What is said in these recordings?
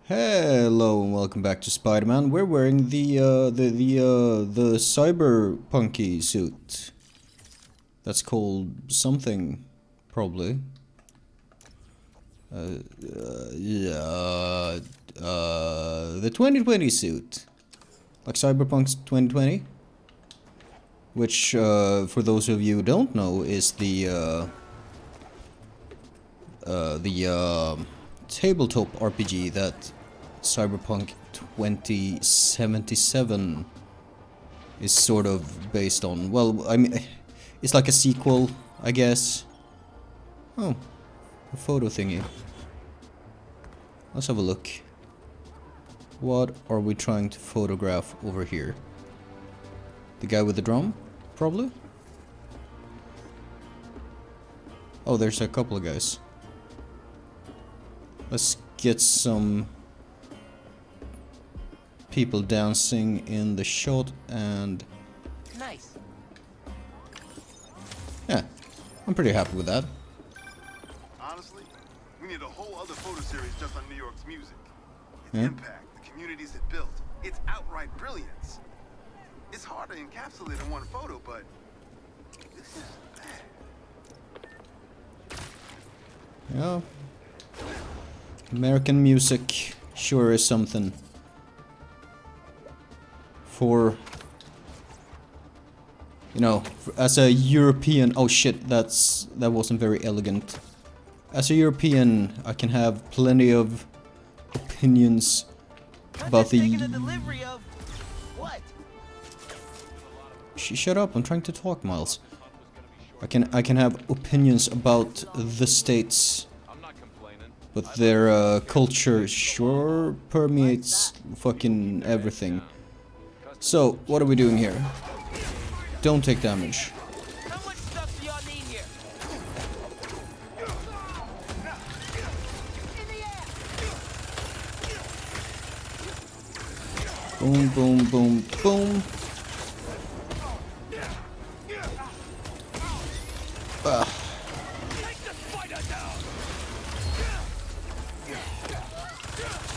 Hello and welcome back to Spider-Man. We're wearing the cyberpunky suit. That's called something, probably. The 2020 suit, like Cyberpunk's 2020, which for those of you who don't know is the tabletop RPG that Cyberpunk 2077 is sort of based on. Well, I mean, it's like a sequel, I guess. Oh, a photo thingy. Let's have a look. What are we trying to photograph over here? The guy with the drum? Probably? Oh, there's a couple of guys. Let's get some people dancing in the shot and... Nice. Yeah, I'm pretty happy with that. Honestly, we need a whole other photo series just on New York's music. Its Yeah. impact, the communities it built, its outright brilliance. It's hard to encapsulate in one photo, but this is Yeah. American music sure is something. For, you know, as a European... Oh shit, that wasn't very elegant. As a European, I can have plenty of opinions about the... delivery of what? Shut up, I'm trying to talk, Miles. I can have opinions about the states, but their culture sure permeates fucking everything. So, what are we doing here? Don't take damage. How much stuff do y'all need here? Boom, boom, boom, boom.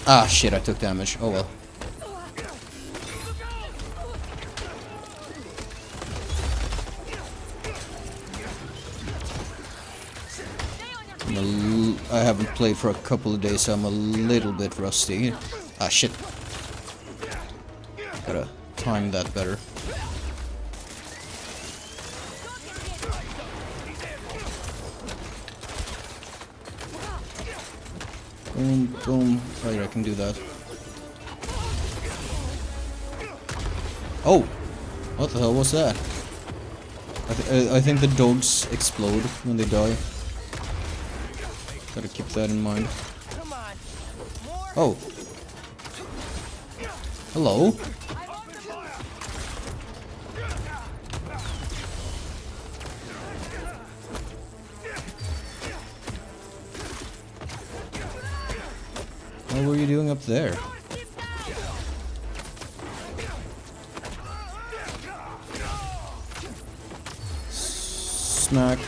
Ah, shit, I took damage. Oh well. I haven't played for a couple of days, so I'm a little bit rusty. Ah, shit. Gotta time that better. Boom, boom. Right, I can do that. Oh! What the hell was that? I think the dogs explode when they die. Gotta keep that in mind. Come on. More. Oh! Hello? What were you doing up there? Smack.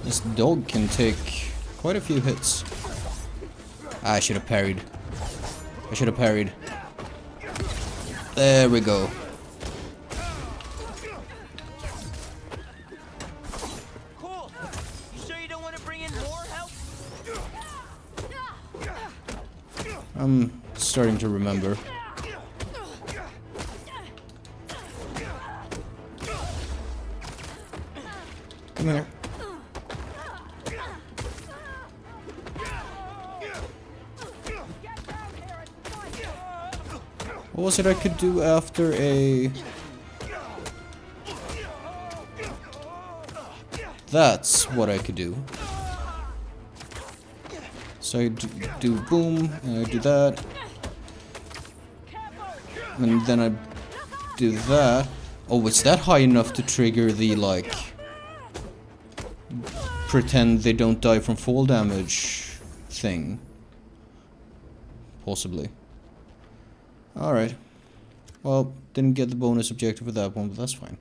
This dog can take quite a few hits. I should have parried. I should have parried. There we go. Cool. You sure you don't want to bring in more help? I'm starting to remember. Come here. What was it I could do after a... That's what I could do. So I do boom, and I do that. And then I do that. Oh, is that high enough to trigger the, like... pretend they don't die from fall damage thing? Possibly. Alright. Well, didn't get the bonus objective for that one, but that's fine.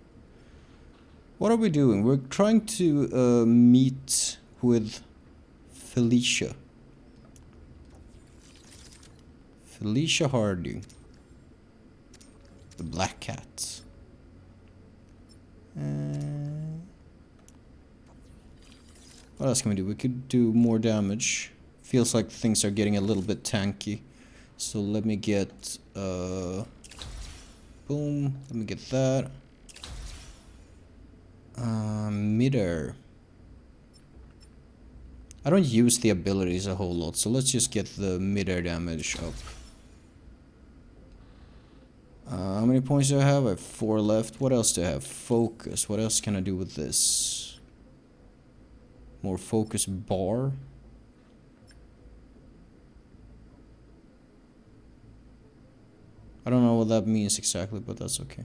What are we doing? We're trying to meet with Felicia. Felicia Hardy. The Black Cat. What else can we do? We could do more damage. Feels like things are getting a little bit tanky. So let me get... boom. Let me get that. Midair. I don't use the abilities a whole lot, so let's just get the midair damage up. How many points do I have? I have 4 left. What else do I have? Focus. What else can I do with this? More focus bar. I don't know what that means exactly, but that's okay.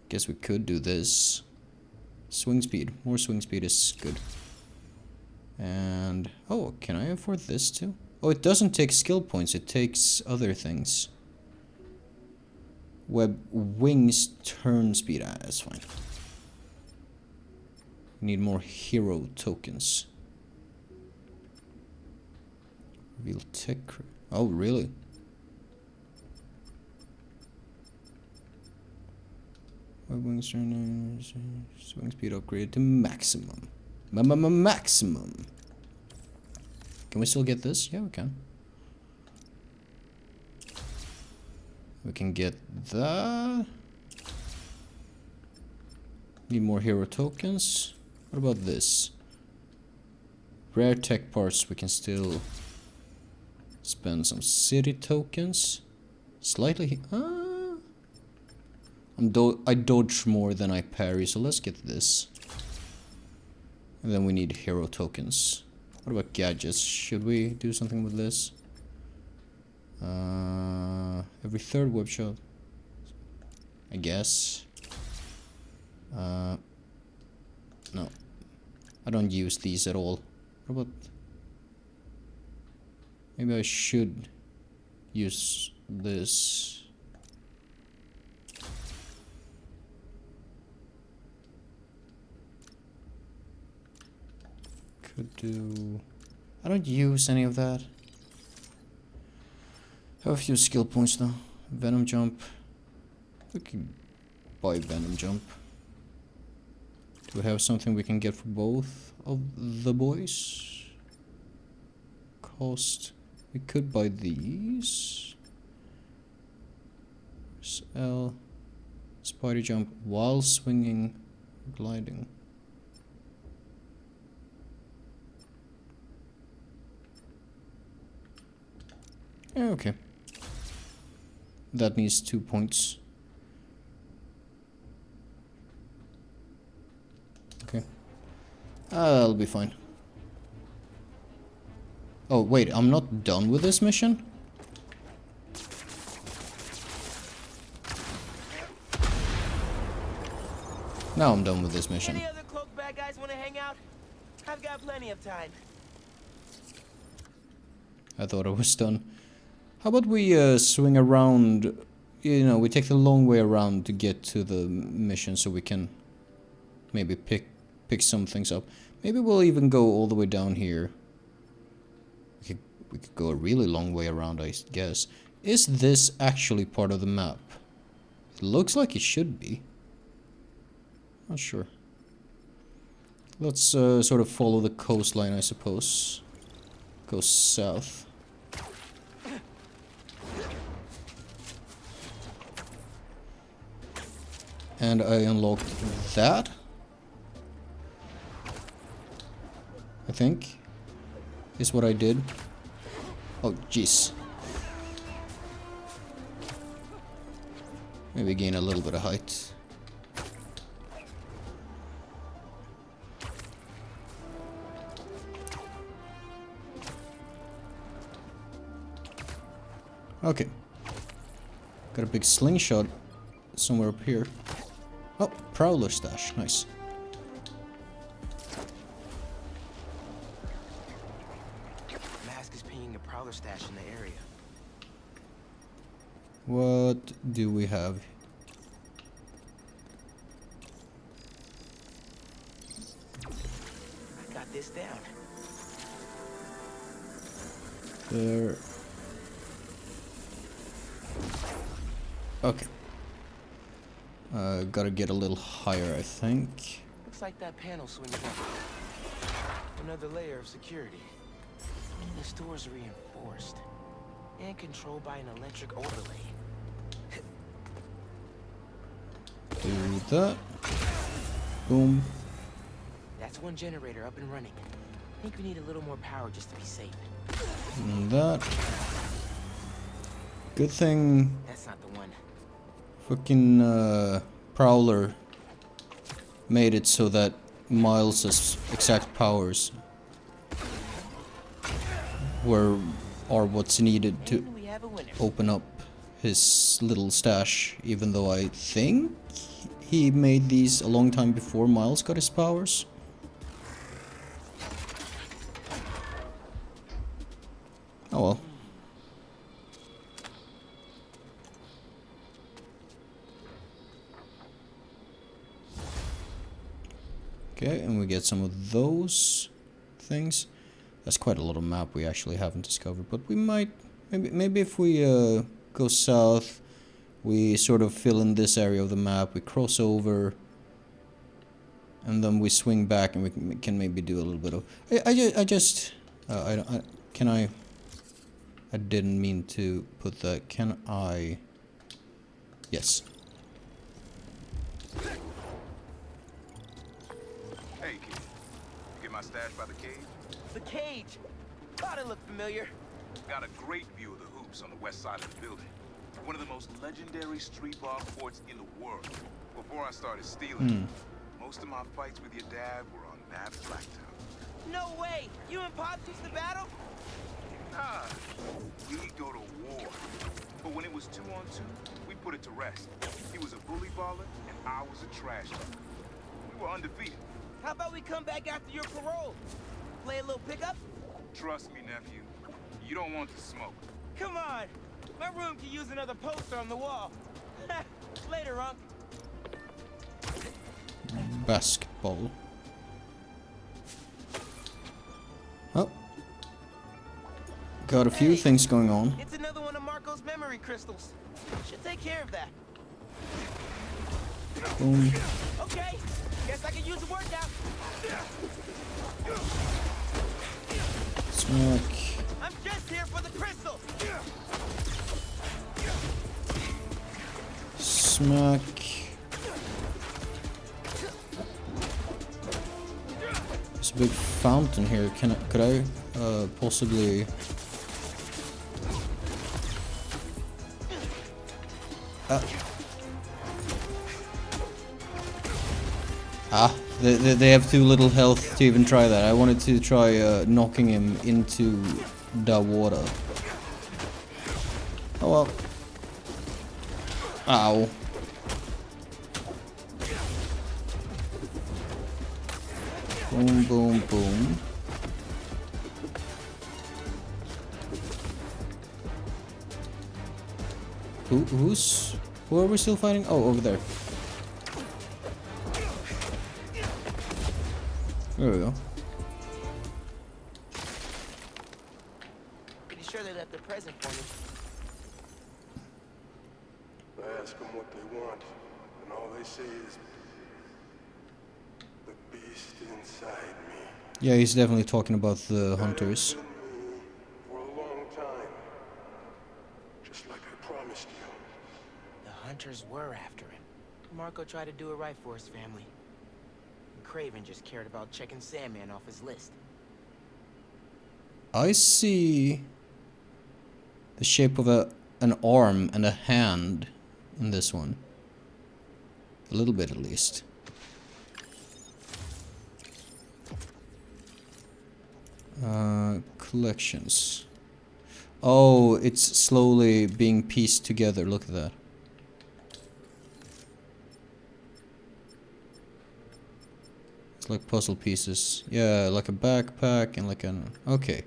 Guess we could do this. Swing speed. More swing speed is good. And... oh, can I afford this too? Oh, it doesn't take skill points. It takes other things. Web wings turn speed. Ah, that's fine. Need more hero tokens. Real tech. Oh, really? Web wings turn swing speed upgrade to maximum. Maximum. Can we still get this? Yeah, we can. We can get that. Need more hero tokens. What about this? Rare tech parts, we can still spend some city tokens. Slightly... I dodge more than I parry, so let's get this. And then we need hero tokens. What about gadgets? Should we do something with this? Every third web shot. I guess. No. I don't use these at all. What about... maybe I should use this. Could do... I don't use any of that. Have a few skill points though. Venom jump. We can buy Venom jump. Do we have something we can get for both of the boys? Cost. We could buy these. L. Spider jump while swinging, gliding. Yeah, okay. That needs 2 points. Okay. That'll be fine. Oh, wait, I'm not done with this mission? Now I'm done with this mission. Any other cloak bad guys want to hang out? I've got plenty of time. I thought I was done. How about we swing around, you know, we take the long way around to get to the mission so we can maybe pick some things up. Maybe we'll even go all the way down here. We could go a really long way around, I guess. Is this actually part of the map? It looks like it should be. Not sure. Let's sort of follow the coastline, I suppose. Go south. And I unlocked that. I think. Is what I did. Oh, jeez. Maybe gain a little bit of height. Okay. Got a big slingshot somewhere up here. Oh, Prowler stash. Nice. Mask is pinging a prowler stash in the area. What do we have? I got this down. There. Okay. Gotta get a little higher, I think. Looks like that panel swings up. Another layer of security. This door's reinforced and controlled by an electric overlay. Do that. Boom. That's one generator up and running. I think we need a little more power just to be safe. And that. Good thing That's not the one. fucking Prowler made it so that Miles's exact powers are what's needed to And we have a winner. open up his little stash, even though I think he made these a long time before Miles got his powers. Oh well. Okay, and we get some of those things. That's quite a lot of map we actually haven't discovered, but we might, maybe if we go south, we sort of fill in this area of the map, we cross over, and then we swing back, and we can maybe do a little bit of. I didn't mean to put that. Can I? Yes. Hey, kid. You get my stash by the cave? The cage. Thought it looked familiar. Got a great view of the hoops on the west side of the building. One of the most legendary street bar forts in the world. Before I started stealing, most of my fights with your dad were on that blacktop. No way. You and Pops used to battle? Nah, we'd go to war. But when it was 2-on-2, we put it to rest. He was a bully baller, and I was a trash talker. We were undefeated. How about we come back after your parole? Play a little pickup? Trust me, nephew. You don't want the smoke. Come on. My room could use another poster on the wall. Later, Unc. Basketball. Oh. Got a few things going on. It's another one of Marco's memory crystals. Should take care of that. Boom. Okay. Guess I can use a workout. Smack. I'm just here for the crystal. Smack. There's a big fountain here. Could I possibly? They have too little health to even try that. I wanted to try knocking him into the water. Oh well. Ow. Boom, boom, boom. Who are we still fighting? Oh, over there. There we go. Pretty sure they left a present for me. I ask them what they want, and all they say is, the beast inside me. Yeah, he's definitely talking about the hunters. Been me for a long time, just like I promised you. The hunters were after him. Marco tried to do it right for his family. And Craven just cared about checking Sandman off his list. I see the shape of an arm and a hand in this one. A little bit at least. Collections. Oh, it's slowly being pieced together. Look at that. It's like puzzle pieces. Yeah, like a backpack and like an... Okay.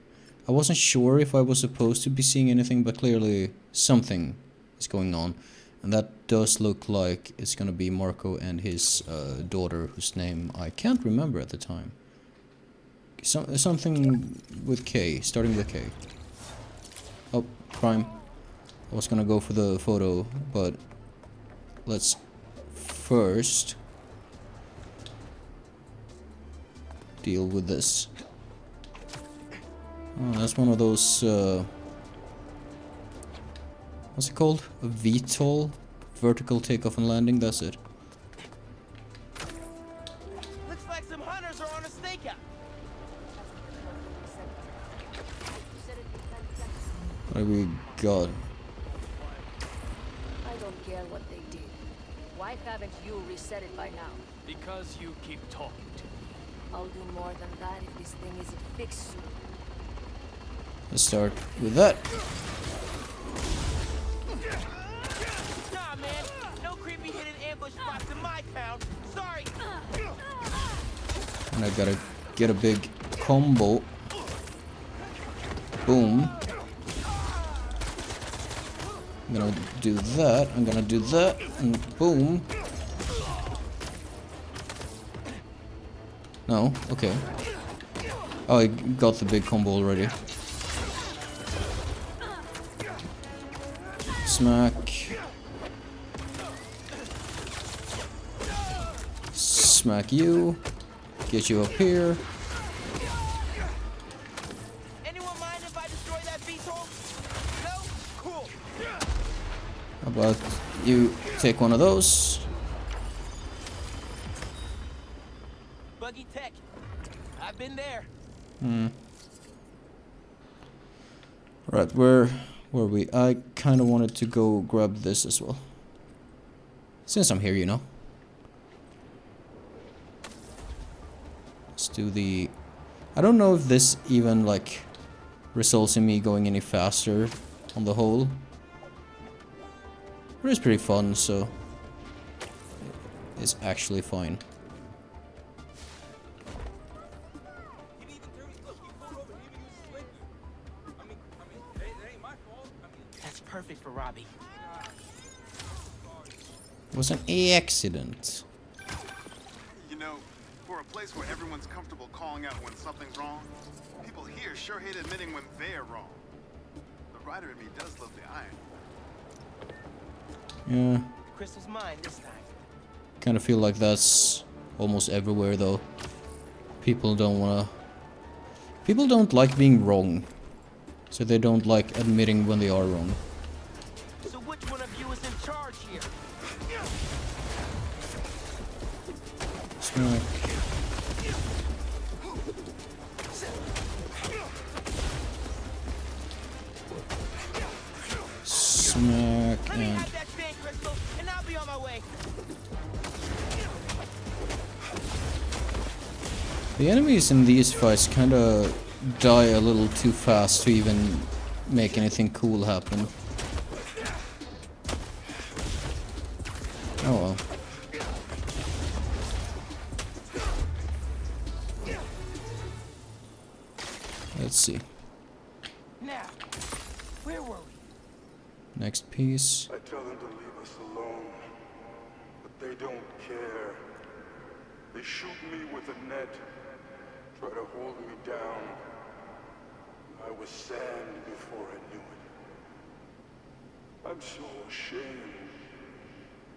I wasn't sure if I was supposed to be seeing anything, but clearly something is going on. And that does look like it's gonna be Marco and his daughter, whose name I can't remember at the time. Something with K, starting with K. Oh, crime. I was gonna go for the photo, but let's first deal with this. Oh, that's one of those, what's it called? A VTOL? Vertical takeoff and landing, that's it. Looks like some hunters are on a stakeout. What have we got? I don't care what they did. Why haven't you reset it by now? Because you keep talking to me. I'll do more than that if this thing isn't fixed soon. Let's start with that. Nah, man. No creepy hidden ambush spots in my town. Sorry. And I gotta get a big combo. Boom. I'm gonna do that, I'm gonna do that, and boom. No, okay. Oh, I got the big combo already. Smack. Smack you. Get you up here. Anyone mind if I destroy that VTOL? No? Cool. How about you take one of those? Buggy tech. I've been there. Right, where were we? I kind of wanted to go grab this as well. Since I'm here, you know. Let's do the... I don't know if this even, like, results in me going any faster on the whole. But it's pretty fun, so... it's actually fine. That's perfect for Robbie. It was an accident. You know, for a place where everyone's comfortable calling out when something's wrong, people here sure hate admitting when they're wrong. The writer in me does love the iron. Yeah, The crystal's mine this time. kind of feel like that's almost everywhere though. People don't like being wrong. So they don't like admitting when they are wrong. So which one of you is in charge here? Smack. Smack Let me and... have that sand crystal, and I'll be on my way. The enemies in these fights kinda die a little too fast to even make anything cool happen. Oh well. Let's see. Now, where were we? Next piece. I tell them to leave us alone, but they don't care. They shoot me with a net, try to hold me down. I was sand before I knew it. I'm so ashamed,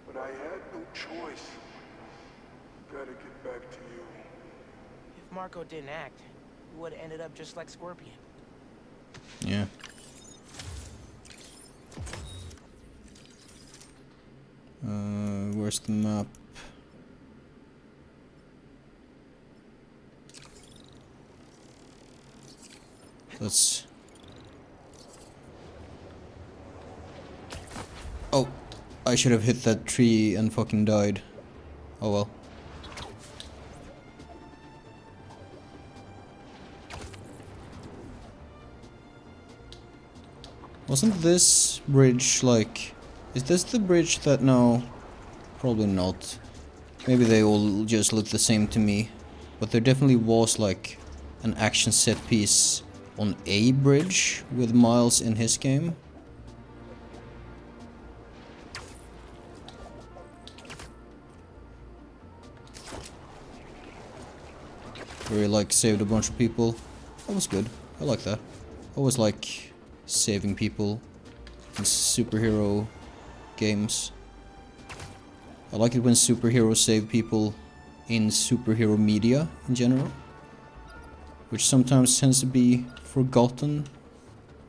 but I had no choice. Gotta get back to you. If Marco didn't act, we would have ended up just like Scorpion. Yeah. Where's the map? Let's... Oh, I should have hit that tree and fucking died. Oh well. Wasn't this bridge like... Is this the bridge that... No, probably not. Maybe they all just look the same to me. But there definitely was like an action set piece on a bridge with Miles in his game. where he like saved a bunch of people. That was good. I like that. I always like saving people in superhero games. I like it when superheroes save people in superhero media in general, which sometimes tends to be forgotten.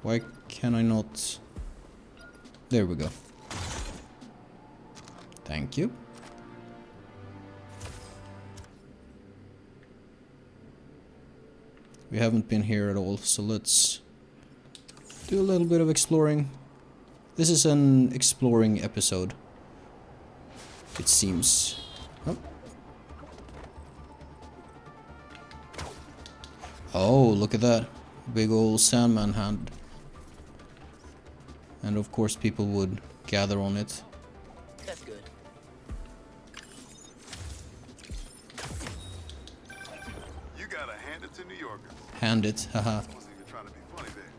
Why can I not? There we go. Thank you. We haven't been here at all, so let's do a little bit of exploring. This is an exploring episode, it seems. Oh, look at that. Big old Sandman hand. And of course people would gather on it. That's good. You gotta hand it to New Yorkers. Hand it, haha. Wasn't even trying to be funny there.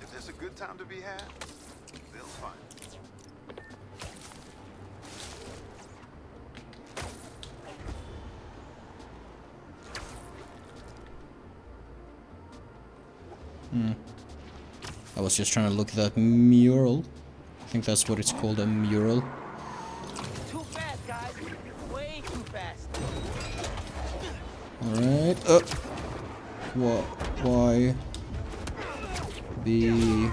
If there's a good time to be had, they'll find it. I was just trying to look at that mural. I think that's what it's called, a mural. Too fast, guys. Way too fast. Alright, why? B.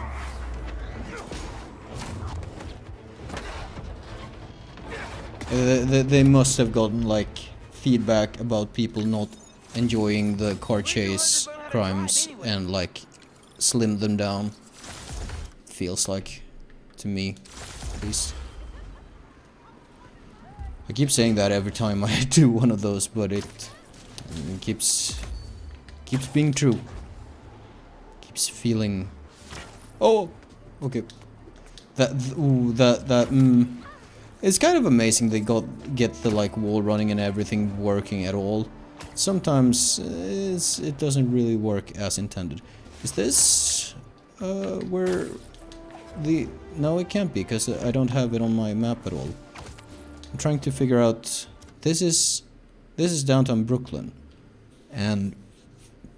They must have gotten, like, feedback about people not enjoying the car chase crimes and, like, slimmed them down. Feels like, to me, at least. I keep saying that every time I do one of those, but it keeps being true. Keeps feeling. Oh, okay. It's kind of amazing they get the like wall running and everything working at all. Sometimes it doesn't really work as intended. Is this where the? No, it can't be because I don't have it on my map at all. I'm trying to figure out. This is downtown Brooklyn, and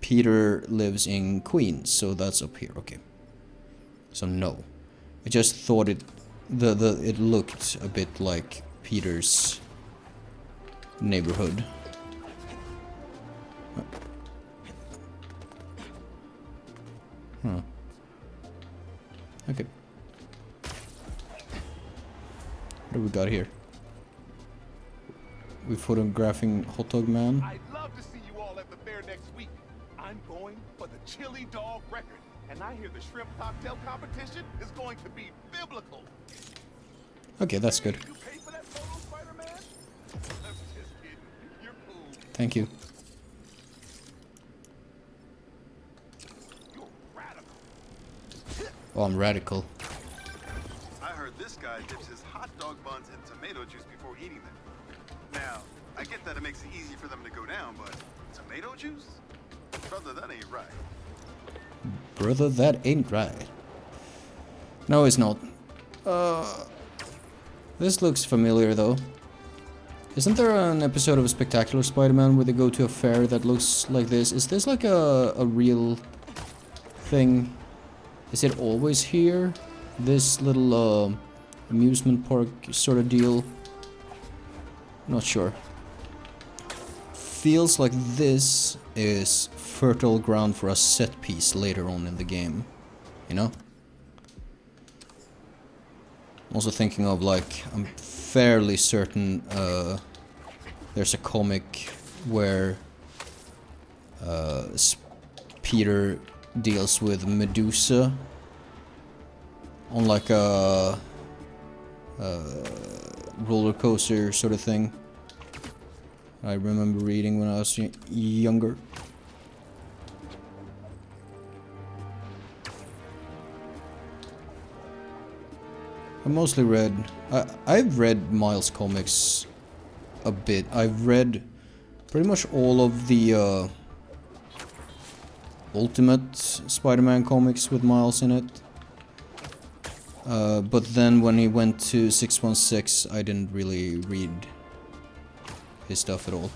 Peter lives in Queens, so that's up here. Okay. So no, I just thought it looked a bit like Peter's neighborhood. Huh. Okay. What do we got here? We're photographing Hot Dog Man. I'd love to see you all at the fair next week. I'm going for the chili dog record, and I hear the shrimp cocktail competition is going to be biblical. Okay, that's good. You pay for that photo, Spider-Man? I'm just kidding. You're cool. Thank you. You're radical. Oh, I'm radical. I heard this guy dips his hot dog buns in tomato juice before eating them. Now, I get that it makes it easy for them to go down, but tomato juice? Brother, that ain't right. Brother, that ain't right. No, it's not. This looks familiar, though. Isn't there an episode of Spectacular Spider-Man where they go to a fair that looks like this? Is this like a real thing? Is it always here? This little amusement park sort of deal? Not sure. Feels like this is fertile ground for a set piece later on in the game. You know? I'm also thinking of like, I'm fairly certain there's a comic where Peter deals with Medusa on like a roller coaster sort of thing. I remember reading when I was younger. I mostly read. I've read Miles comics a bit. I've read pretty much all of the Ultimate Spider-Man comics with Miles in it. But then when he went to 616, I didn't really read his stuff at all.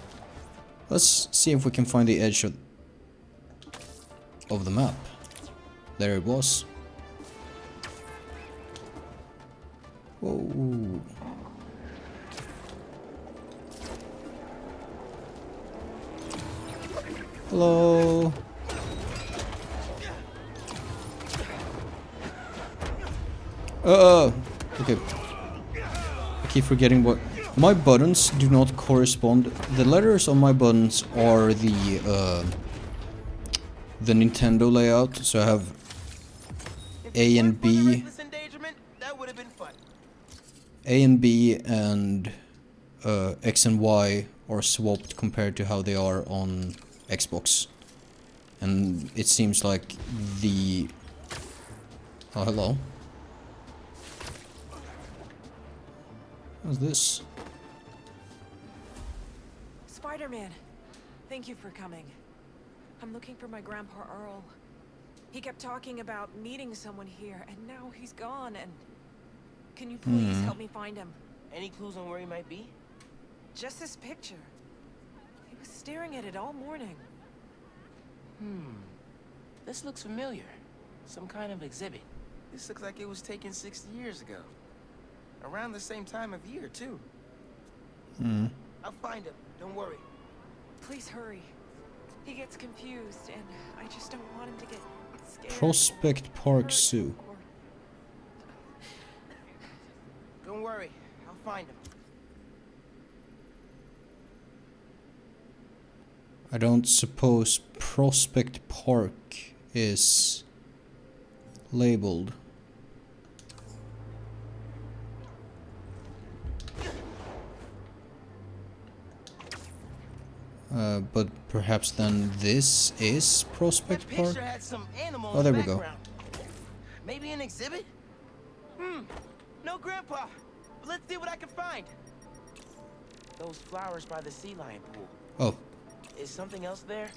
Let's see if we can find the edge of the map. There it was. Whoa. Hello. Okay. I keep forgetting what my buttons do not correspond. The letters on my buttons are the Nintendo layout. So I have A and B. A and B and X and Y are swapped compared to how they are on Xbox. And it seems like the... Oh, hello. What's this? Spider-Man, thank you for coming. I'm looking for my grandpa Earl. He kept talking about meeting someone here, and now he's gone, and... Can you please help me find him? Any clues on where he might be? Just this picture. He was staring at it all morning. This looks familiar. Some kind of exhibit. This looks like it was taken 60 years ago. Around the same time of year, too. I'll find him. Don't worry. Please hurry. He gets confused, and I just don't want him to get scared. Prospect Park Zoo. Don't worry. I'll find him. I don't suppose Prospect Park is labeled. But perhaps then this is Prospect That Park? picture had some animal Oh, there in we the go. background. Maybe an exhibit? No grandpa. But let's see what I can find. Those flowers by the sea lion pool. Oh, Is something else there?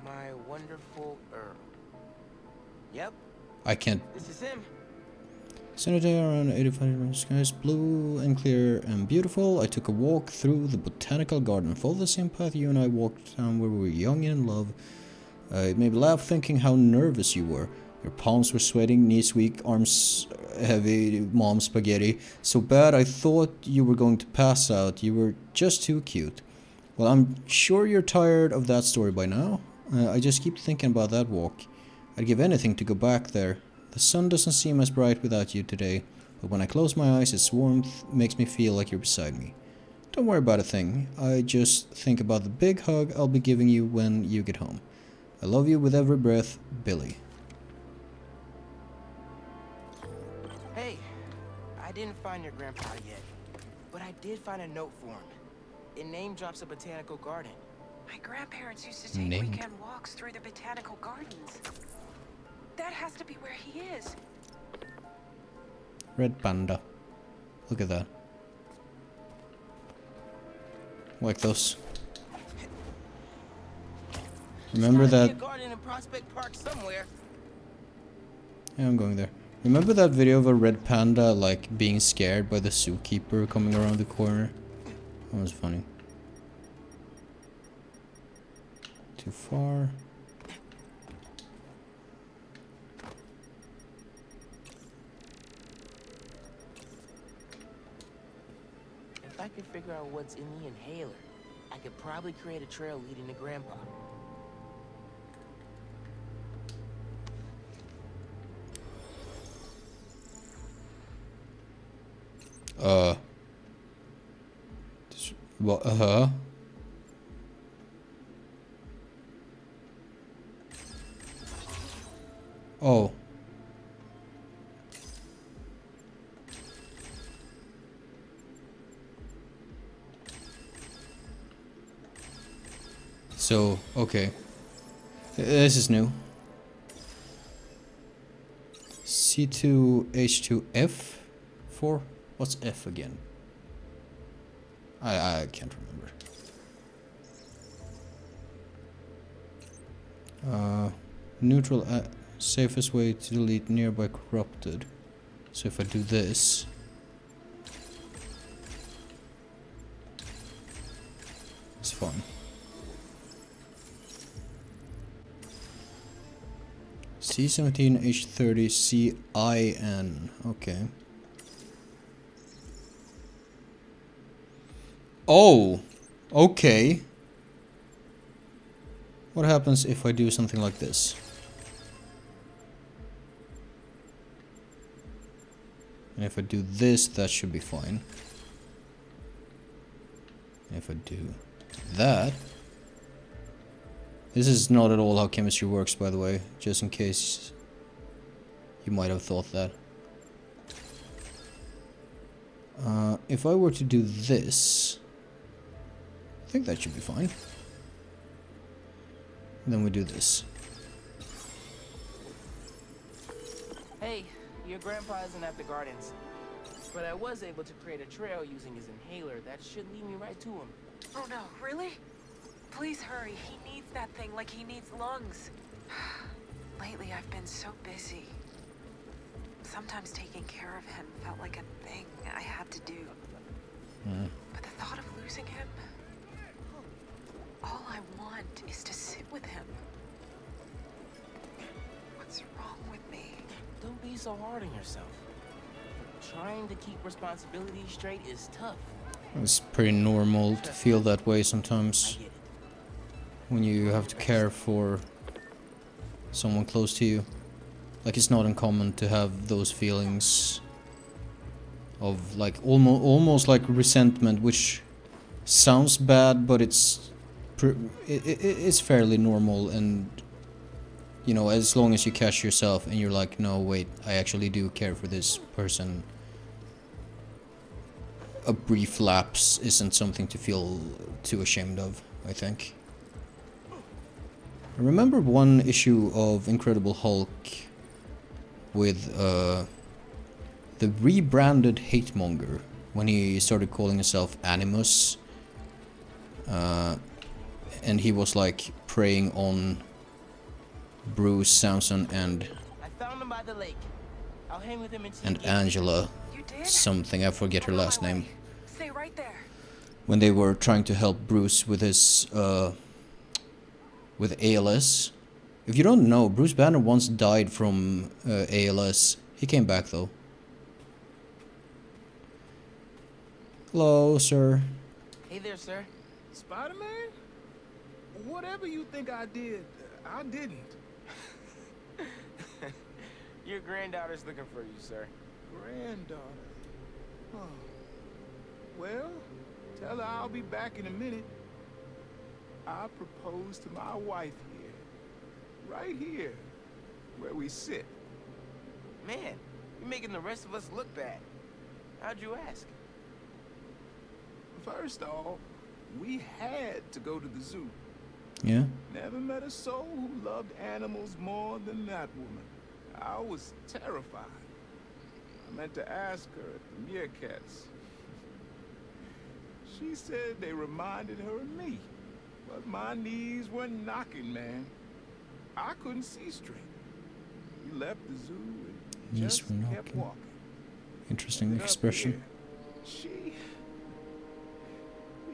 My wonderful Earl. Yep, I can't. this is him. Sunny day around 85 skies, blue and clear and beautiful. I took a walk through the botanical garden. Follow the same path you and I walked down where we were young and in love. It made me laugh thinking how nervous you were. Your palms were sweating, knees weak, arms heavy, mom spaghetti. So bad I thought you were going to pass out. You were just too cute. Well, I'm sure you're tired of that story by now. I just keep thinking about that walk. I'd give anything to go back there. The sun doesn't seem as bright without you today, but when I close my eyes, its warmth makes me feel like you're beside me. Don't worry about a thing. I just think about the big hug I'll be giving you when you get home. I love you with every breath, Billy. Hey, I didn't find your grandpa yet, but I did find a note for him. It name drops a botanical garden. My grandparents used to take Named. weekend walks through the botanical gardens. That has to be where he is. Red panda. Look at that. Like those. Remember There's gotta that? be a garden in Prospect Park somewhere. Yeah, I'm going there. Remember that video of a red panda like being scared by the zookeeper coming around the corner? That was funny. Too far. If I could figure out what's in the inhaler, I could probably create a trail leading to Grandpa. What? Oh. So, okay. This is new. C2H2F4? What's F again? I can't remember. Neutral safest way to delete nearby corrupted. So if I do this. fine. C17H30CIN. Okay. Oh! Okay. What happens if I do something like this? And if I do this, that should be fine. And if I do that... This is not at all how chemistry works, by the way, just in case you might have thought that. If I were to do this, I think that should be fine. And then we do this. Hey, your grandpa isn't at the gardens, but I was able to create a trail using his inhaler that should lead me right to him. Oh no, really? Please hurry. He needs that thing like he needs lungs. Lately, I've been so busy. Sometimes taking care of him felt like a thing I had to do. But the thought of losing him... All I want is to sit with him. What's wrong with me? Don't be so hard on yourself. Trying to keep responsibilities straight is tough. It's pretty normal to feel that way I sometimes. get it. When you have to care for someone close to you. Like, it's not uncommon to have those feelings of like almost like resentment, which sounds bad, but it's fairly normal. And you know, as long as you catch yourself and you're like, no wait, I actually do care for this person, a brief lapse isn't something to feel too ashamed of, I think. I remember one issue of Incredible Hulk with the rebranded Hatemonger, when he started calling himself Animus, and he was like preying on Bruce, Samson, and I found him by the lake. I'll hang with him until and he gets Angela, You did? something, I forget her I'm on last my name, way. Stay right there. when they were trying to help Bruce with his with ALS. If you don't know, Bruce Banner once died from ALS. He came back though. Hello, sir. Hey there, sir. Spider-Man? Whatever you think I did, I didn't. Your granddaughter's looking for you, sir. Granddaughter. Oh. Well, tell her I'll be back in a minute. I proposed to my wife here. Right here. Where we sit. Man, you're making the rest of us look bad. How'd you ask? First off, we had to go to the zoo. Yeah? Never met a soul who loved animals more than that woman. I was terrified. I meant to ask her at the meerkats. She said they reminded her of me. But my knees were knocking, man. I couldn't see straight. We left the zoo and Knees just were kept knocking. walking. Interesting Ended up expression. here. She...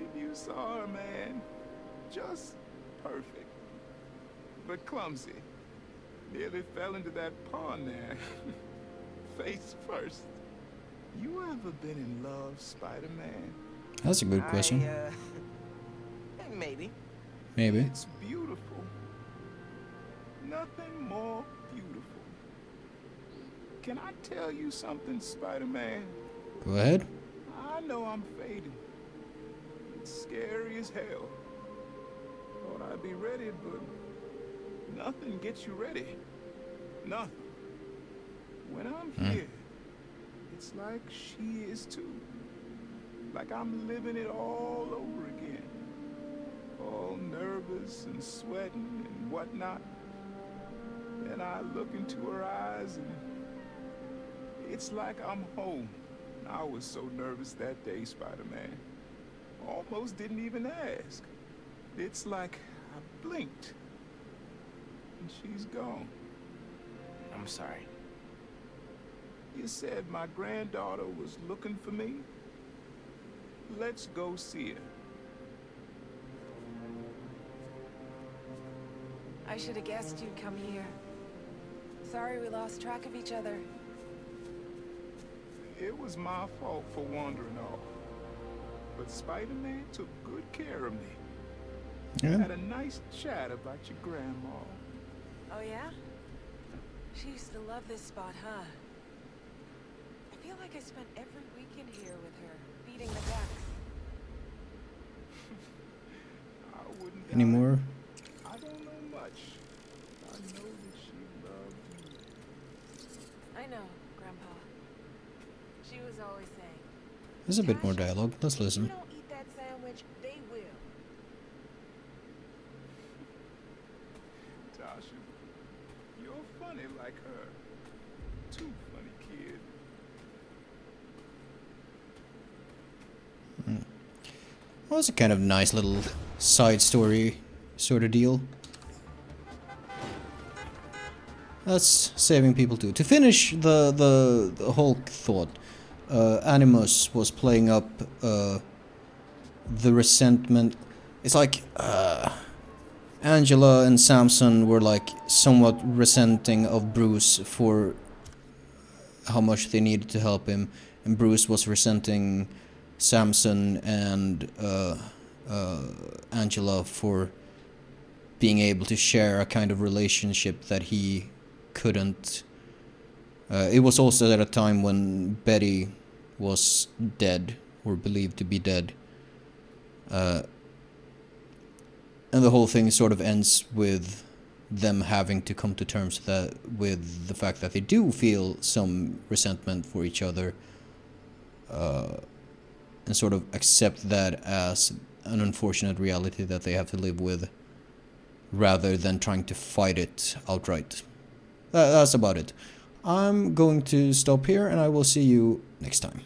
If you saw her, man, just perfect. But clumsy. Nearly fell into that pond there. Face first. You ever been in love, Spider-Man? That's a good question. Maybe. Maybe. It's beautiful. Nothing more beautiful. Can I tell you something, Spider-Man? Go ahead. I know I'm fading. It's scary as hell. Thought I'd be ready, but nothing gets you ready. Nothing. When I'm here, it's like she is too. Like I'm living it all over again. All nervous and sweating and whatnot. Then I look into her eyes and it's like I'm home. I was so nervous that day, Spider-Man. Almost didn't even ask. It's like I blinked and she's gone. I'm sorry. You said my granddaughter was looking for me? Let's go see her. I should have guessed you'd come here. Sorry we lost track of each other. It was my fault for wandering off. But Spider-Man took good care of me. Yeah. Had a nice chat about your grandma. Oh yeah? She used to love this spot, huh? I feel like I spent every weekend here with her, feeding the ducks. I wouldn't Any doubt it. more? I don't know much. I know that she loved you. I know, Grandpa. She was always saying, There's a bit more dialogue. Let's If you listen. don't eat that sandwich, they will. Tasha, you're funny like her. Too funny, kid. Well, it's a kind of nice little side story sort of deal. That's saving people too. To finish the whole thought, Animus was playing up the resentment. It's like Angela and Samson were like somewhat resenting of Bruce for how much they needed to help him, and Bruce was resenting Samson and Angela for being able to share a kind of relationship that he couldn't. It was also at a time when Betty was dead, or believed to be dead. And the whole thing sort of ends with them having to come to terms with the fact that they do feel some resentment for each other, and sort of accept that as an unfortunate reality that they have to live with, rather than trying to fight it outright. That's about it. I'm going to stop here, and I will see you next time.